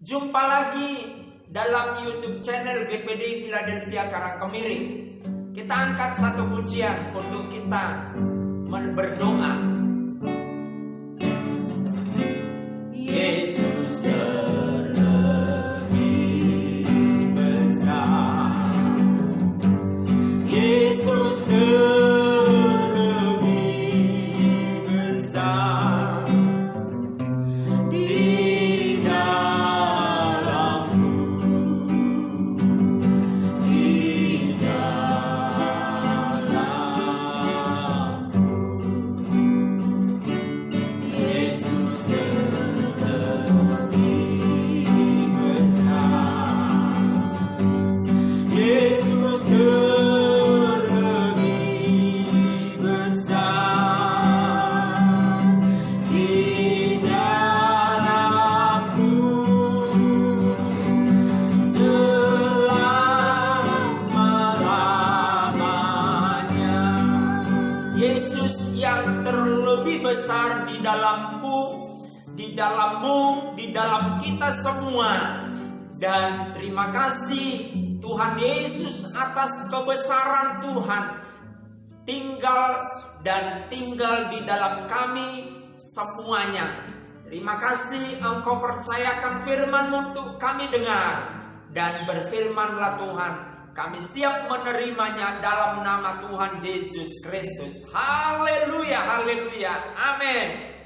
Jumpa lagi dalam YouTube channel GPD Philadelphia Karangkemiring. Kita angkat satu pujian untuk kita berdoa. Yesus terlebih besar. Yesus terlebih besar. Yesus yang terlebih besar di dalamku, di dalammu, di dalam kita semua. Dan terima kasih Tuhan Yesus atas kebesaran Tuhan tinggal di dalam kami semuanya. Terima kasih Engkau percayakan firman-Mu untuk kami dengar. Dan berfirmanlah Tuhan, kami siap menerimanya dalam nama Tuhan Yesus Kristus. Haleluya, haleluya, amin.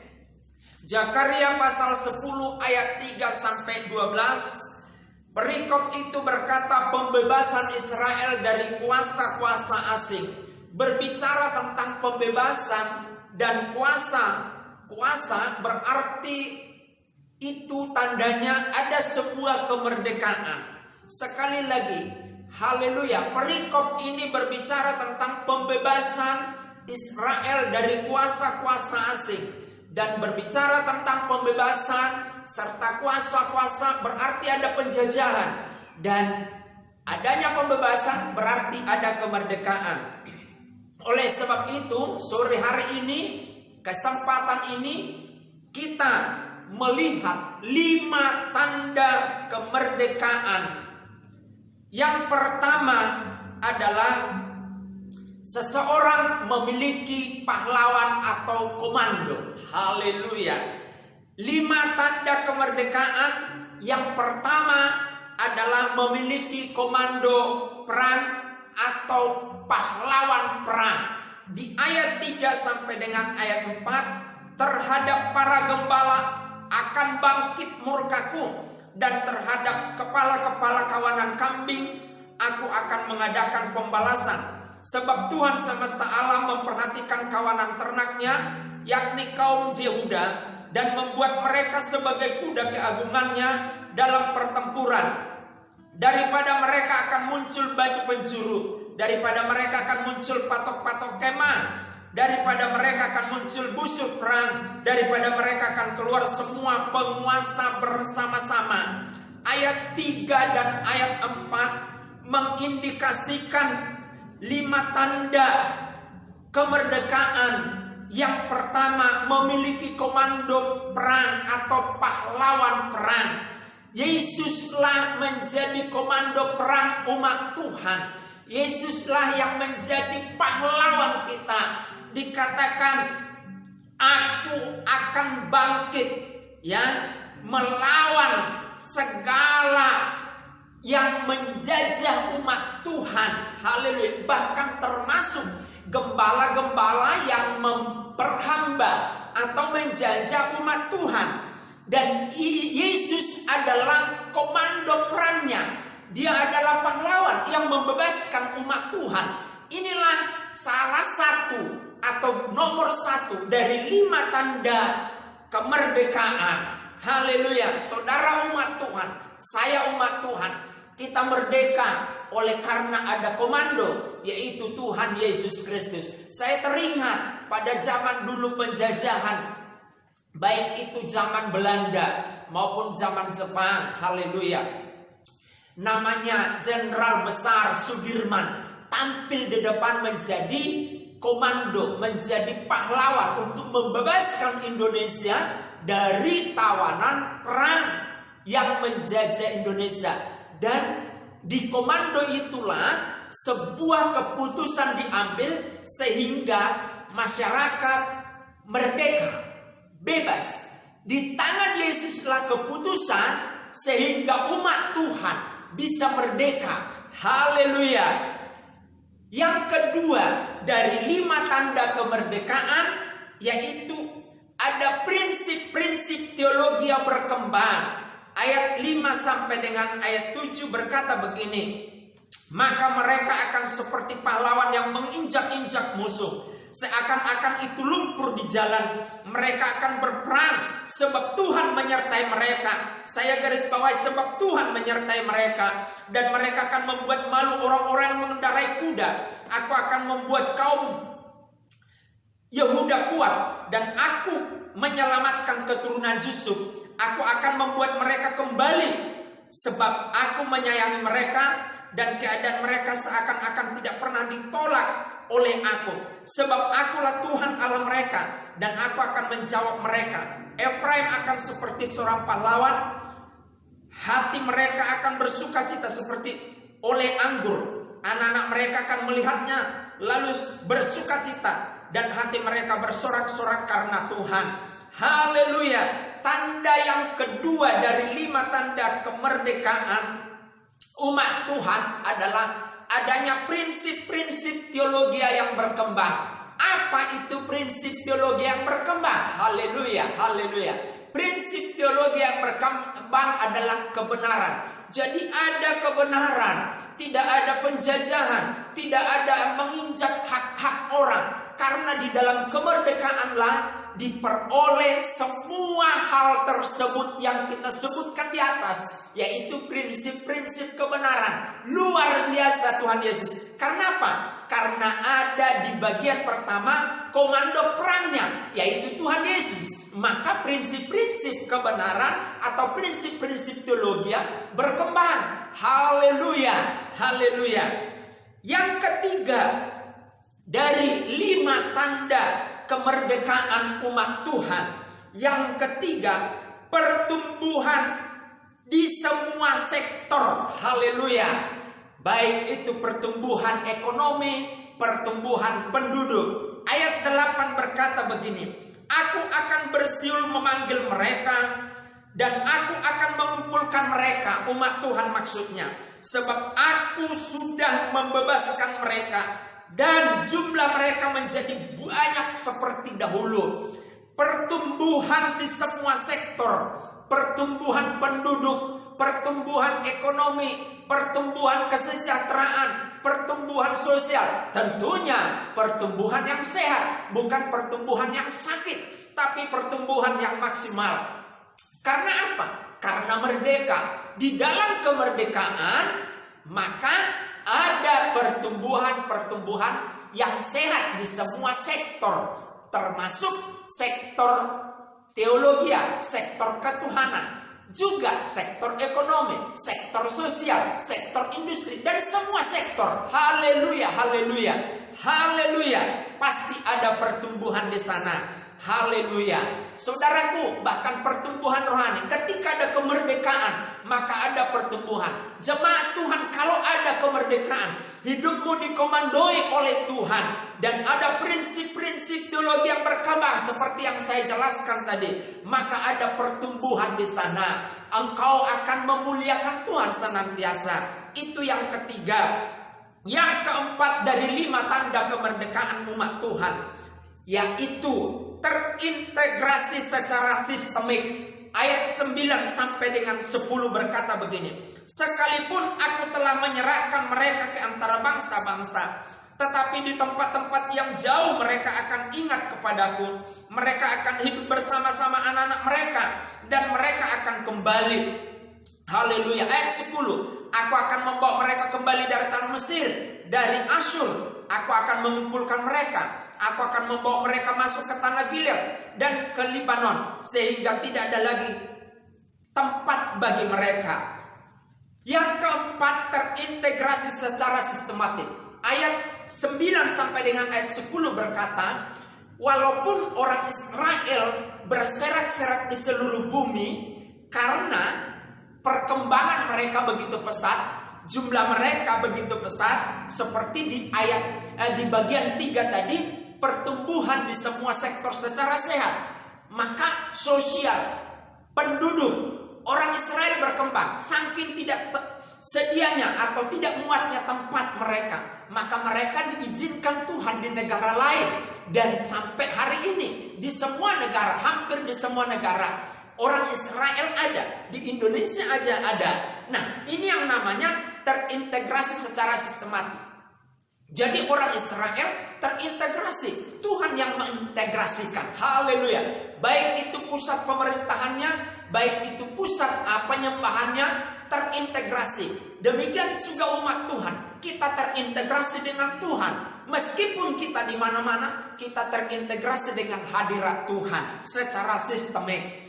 Zakaria pasal 10 ayat 3-12. Perikop itu berkata pembebasan Israel dari kuasa-kuasa asing. Berbicara tentang pembebasan dan kuasa. Kuasa berarti itu tandanya ada sebuah kemerdekaan. Sekali lagi, haleluya, perikop ini berbicara tentang pembebasan Israel dari kuasa-kuasa asing. Dan berbicara tentang pembebasan serta kuasa-kuasa berarti ada penjajahan. Dan adanya pembebasan berarti ada kemerdekaan. Oleh sebab itu, sore hari ini, kesempatan ini, kita melihat 5 tanda kemerdekaan. Yang pertama adalah seseorang memiliki pahlawan atau komando. Haleluya. 5 tanda kemerdekaan. Yang pertama adalah memiliki komando perang atau pahlawan perang. Di ayat 3 sampai dengan ayat 4, terhadap para gembala akan bangkit murkaku, dan terhadap kepala-kepala kawanan kambing aku akan mengadakan pembalasan. Sebab Tuhan semesta alam memperhatikan kawanan ternaknya, yakni kaum Yehuda, dan membuat mereka sebagai kuda keagungannya dalam pertempuran. Daripada mereka akan muncul batu penjuru, daripada mereka akan muncul patok-patok kemah, daripada mereka akan muncul busur perang, daripada mereka akan keluar semua penguasa bersama-sama. Ayat 3 dan ayat 4 mengindikasikan 5 tanda kemerdekaan. Yang pertama, memiliki komando perang atau pahlawan perang. Yesuslah menjadi komando perang umat Tuhan. Yesuslah yang menjadi pahlawan kita. Dikatakan, aku akan bangkit, ya, melawan segala yang menjajah umat Tuhan. Haleluya. Bahkan termasuk gembala-gembala yang memperhamba atau menjajah umat Tuhan. Dan Yesus adalah komando perangnya. Dia adalah pahlawan yang membebaskan umat Tuhan. Inilah salah satu atau nomor 1 dari 5 tanda kemerdekaan. Haleluya. Saudara umat Tuhan, saya umat Tuhan, kita merdeka oleh karena ada komando, yaitu Tuhan Yesus Kristus. Saya teringat pada zaman dulu penjajahan, baik itu zaman Belanda maupun zaman Jepang. Haleluya. Namanya Jenderal Besar Sudirman tampil di depan menjadi komando, menjadi pahlawan untuk membebaskan Indonesia dari tawanan perang yang menjajah Indonesia. Dan di komando itulah sebuah keputusan diambil sehingga masyarakat merdeka, bebas. Di tangan Yesuslah keputusan sehingga umat Tuhan bisa merdeka. Haleluya. Yang kedua dari 5 tanda kemerdekaan, yaitu ada prinsip-prinsip teologi yang berkembang. Ayat 5 sampai dengan ayat 7 berkata begini, maka mereka akan seperti pahlawan yang menginjak-injak musuh, seakan-akan itu lumpur di jalan. Mereka akan berperang sebab Tuhan menyertai mereka. Saya garis bawahi, sebab Tuhan menyertai mereka. Dan mereka akan membuat malu orang-orang yang mengendarai kuda. Aku akan membuat kaum Yehuda kuat, dan aku menyelamatkan keturunan Yusuf. Aku akan membuat mereka kembali, sebab aku menyayangi mereka, dan keadaan mereka seakan-akan tidak pernah ditolak oleh aku. Sebab akulah Tuhan Allah mereka, dan aku akan menjawab mereka. Efraim akan seperti seorang pahlawan, hati mereka akan bersuka cita seperti oleh anggur. Anak-anak mereka akan melihatnya lalu bersuka cita, dan hati mereka bersorak-sorak karena Tuhan. Haleluya. Tanda yang kedua dari 5 tanda kemerdekaan umat Tuhan adalah adanya prinsip-prinsip teologi yang berkembang. Apa itu prinsip teologi yang berkembang? Haleluya, haleluya. Prinsip teologi yang berkembang adalah kebenaran. Jadi ada kebenaran, tidak ada penjajahan, tidak ada menginjak hak-hak orang. Karena di dalam kemerdekaanlah diperoleh semua hal tersebut yang kita sebutkan di atas, yaitu prinsip-prinsip kebenaran. Luar biasa Tuhan Yesus. Karena apa? Karena ada di bagian pertama komando perangnya, yaitu Tuhan Yesus. Maka prinsip-prinsip kebenaran atau prinsip-prinsip teologi berkembang. Haleluya, haleluya. Yang ketiga dari 5 tanda kemerdekaan umat Tuhan, yang ketiga, pertumbuhan di semua sektor. Haleluya. Baik itu pertumbuhan ekonomi, pertumbuhan penduduk. Ayat 8 berkata begini, aku akan bersiul memanggil mereka, dan aku akan mengumpulkan mereka, umat Tuhan maksudnya, sebab aku sudah membebaskan mereka, dan jumlah mereka menjadi banyak seperti dahulu. Pertumbuhan di semua sektor, pertumbuhan penduduk, pertumbuhan ekonomi, pertumbuhan kesejahteraan, pertumbuhan sosial. Tentunya pertumbuhan yang sehat, bukan pertumbuhan yang sakit, tapi pertumbuhan yang maksimal. Karena apa? Karena merdeka. Di dalam kemerdekaan, maka ada pertumbuhan-pertumbuhan yang sehat di semua sektor, termasuk sektor teologi, sektor ketuhanan, juga sektor ekonomi, sektor sosial, sektor industri, dan semua sektor. Haleluya, haleluya, haleluya. Pasti ada pertumbuhan di sana. Haleluya. Saudaraku, bahkan pertumbuhan rohani. Ketika ada kemerdekaan, maka ada pertumbuhan. Jemaat Tuhan, kalau ada kemerdekaan, hidupmu dikomandoi oleh Tuhan, dan ada prinsip-prinsip teologi yang berkembang seperti yang saya jelaskan tadi, maka ada pertumbuhan di sana. Engkau akan memuliakan Tuhan senantiasa. Itu yang ketiga. Yang keempat dari 5 tanda kemerdekaan umat Tuhan, yaitu terintegrasi secara sistemik. Ayat 9 sampai dengan 10 berkata begini, sekalipun aku telah menyerahkan mereka ke antara bangsa-bangsa, tetapi di tempat-tempat yang jauh mereka akan ingat kepadaku. Mereka akan hidup bersama-sama anak-anak mereka, dan mereka akan kembali. Haleluya. Ayat 10, aku akan membawa mereka kembali dari tanah Mesir, dari Asyur. Aku akan mengumpulkan mereka. Aku akan membawa mereka masuk ke tanah Gilead dan ke Libanon, sehingga tidak ada lagi tempat bagi mereka. Yang keempat, terintegrasi secara sistematik. Ayat 9 sampai dengan ayat 10 berkata, walaupun orang Israel berserak-serak di seluruh bumi, karena mereka begitu pesat, jumlah mereka begitu pesat, seperti di di bagian 3 tadi, pertumbuhan di semua sektor secara sehat. Maka sosial, penduduk, orang Israel berkembang, saking tidak sedianya atau tidak muatnya tempat mereka, maka mereka diizinkan Tuhan di negara lain. Dan sampai hari ini di semua negara, hampir di semua negara, orang Israel ada. Di Indonesia aja ada. Nah, ini yang namanya terintegrasi secara sistematik. Jadi orang Israel terintegrasi, Tuhan yang mengintegrasikan. Haleluya. Baik itu pusat pemerintahannya, baik itu pusat penyembahannya, terintegrasi. Demikian juga umat Tuhan, kita terintegrasi dengan Tuhan. Meskipun kita di mana-mana, kita terintegrasi dengan hadirat Tuhan secara sistemik.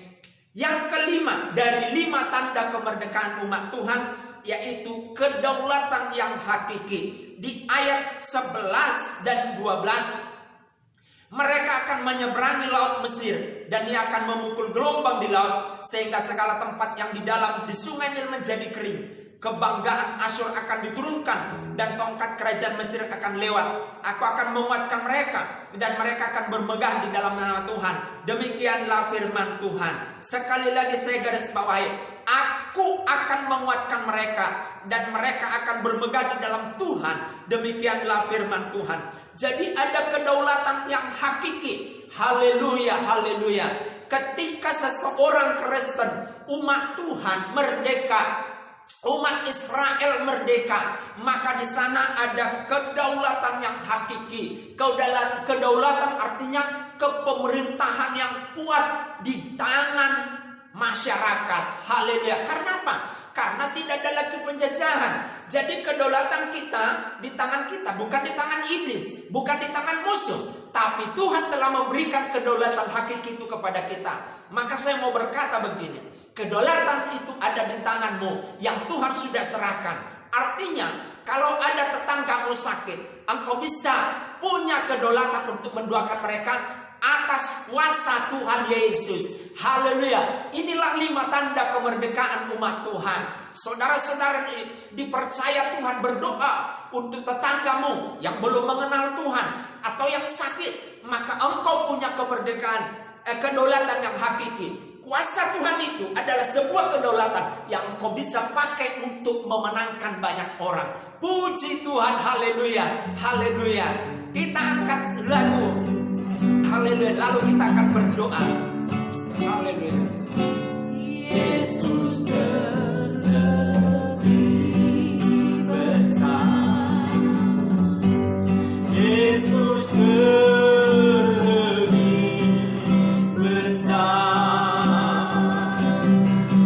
Yang kelima dari 5 tanda kemerdekaan umat Tuhan, yaitu kedaulatan yang hakiki. Di ayat 11 dan 12, mereka akan menyeberangi laut Mesir, dan ia akan memukul gelombang di laut, sehingga segala tempat yang di dalam di sungai Nil menjadi kering. Kebanggaan Asyur akan diturunkan, dan tongkat kerajaan Mesir akan lewat. Aku akan menguatkan mereka, dan mereka akan bermegah di dalam nama Tuhan. Demikianlah firman Tuhan. Sekali lagi saya garis bawahi, aku akan menguatkan mereka, dan mereka akan bermegah di dalam Tuhan. Demikianlah firman Tuhan. Jadi ada kedaulatan yang hakiki. Haleluya, haleluya. Ketika seseorang Kristen, umat Tuhan merdeka, umat Israel merdeka, maka di sana ada kedaulatan yang hakiki. Kedaulatan artinya kepemerintahan yang kuat di tangan masyarakat. Haleluya. Karena apa? Karena tidak ada lagi penjajahan. Jadi kedaulatan kita di tangan kita, bukan di tangan iblis, bukan di tangan musuh. Tapi Tuhan telah memberikan kedaulatan hakiki itu kepada kita. Maka saya mau berkata begini, kedaulatan itu ada di tanganmu yang Tuhan sudah serahkan. Artinya kalau ada tetanggamu sakit, engkau bisa punya kedaulatan untuk mendoakan mereka atas kuasa Tuhan Yesus. Haleluya. Inilah 5 tanda kemerdekaan umat Tuhan. Saudara-saudara dipercaya Tuhan berdoa untuk tetanggamu yang belum mengenal Tuhan atau yang sakit, maka engkau punya kemerdekaan, kedaulatan yang hakiki. Kuasa Tuhan itu adalah sebuah kedaulatan yang engkau bisa pakai untuk memenangkan banyak orang. Puji Tuhan, haleluya, haleluya. Kita angkat lagu, haleluya, lalu kita akan berdoa. Haleluya. Yesus terlebih besar. Yesus terlebih besar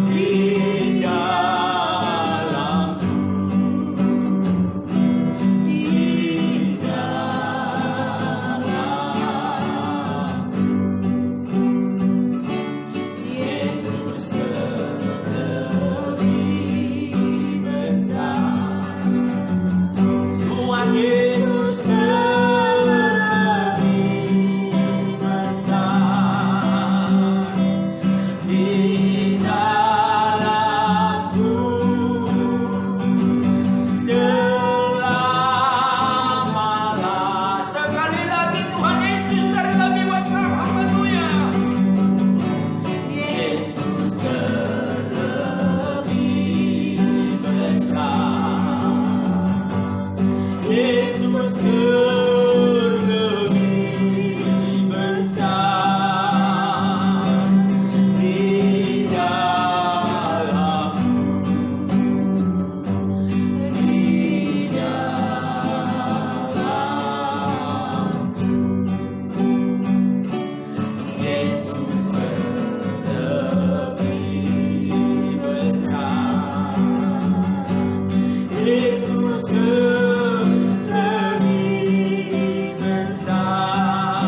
di dalamku, di dalamku. Yesus terlebih besar. Tuhan Yesus terlebih besar di dalamku selama-lamanya. Sekali lagi Tuhan Yesus terlebih besar. Haleluya. Yesus terlebih besar. Yesus terlebih besar di dalamku, di dalamku. Yesus terlebih besar. Yesus terlebih besar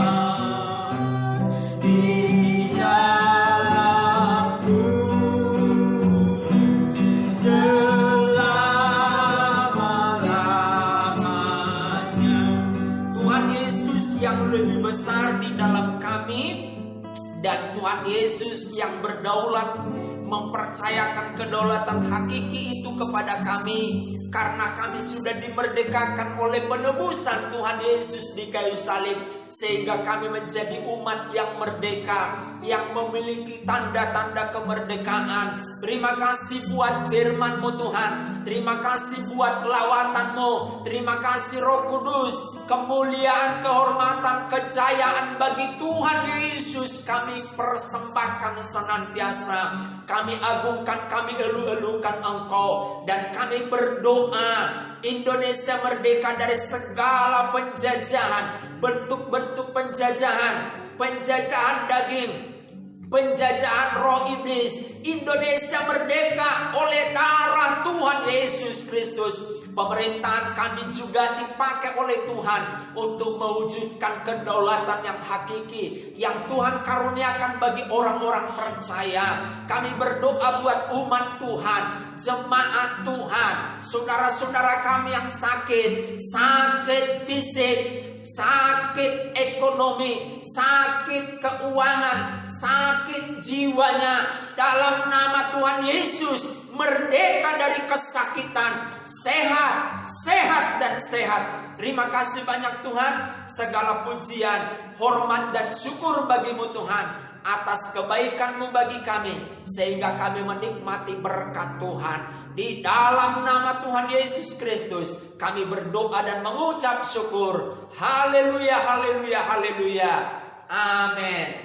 di dalamku selama-lamanya. Tuhan Yesus yang lebih besar di dalam kami, dan Tuhan Yesus yang berdaulat mempercayakan kedaulatan hakiki itu kepada kami, karena kami sudah dimerdekakan oleh penebusan Tuhan Yesus di kayu salib, sehingga kami menjadi umat yang merdeka, yang memiliki tanda-tanda kemerdekaan. Terima kasih buat firman-Mu Tuhan, terima kasih buat lawatan-Mu, terima kasih Roh Kudus. Kemuliaan, kehormatan, kejayaan bagi Tuhan Yesus kami persembahkan senantiasa. Kami agungkan, kami elu-elukan Engkau, dan kami berdoa Indonesia merdeka dari segala penjajahan, bentuk-bentuk penjajahan, penjajahan daging, penjajahan roh iblis. Indonesia merdeka oleh darah Tuhan Yesus Kristus. Pemerintahan kami juga dipakai oleh Tuhan untuk mewujudkan kedaulatan yang hakiki yang Tuhan karuniakan bagi orang-orang percaya. Kami berdoa buat umat Tuhan, jemaat Tuhan, saudara-saudara kami yang sakit fisik, sakit ekonomi, sakit keuangan, sakit jiwanya. Dalam nama Tuhan Yesus, merdeka dari kesakitan, sehat dan sehat. Terima kasih banyak Tuhan. Segala pujian, hormat dan syukur bagi-Mu Tuhan atas kebaikan-Mu bagi kami, sehingga kami menikmati berkat Tuhan. Di dalam nama Tuhan Yesus Kristus kami berdoa dan mengucap syukur. Haleluya, haleluya, haleluya. Amin.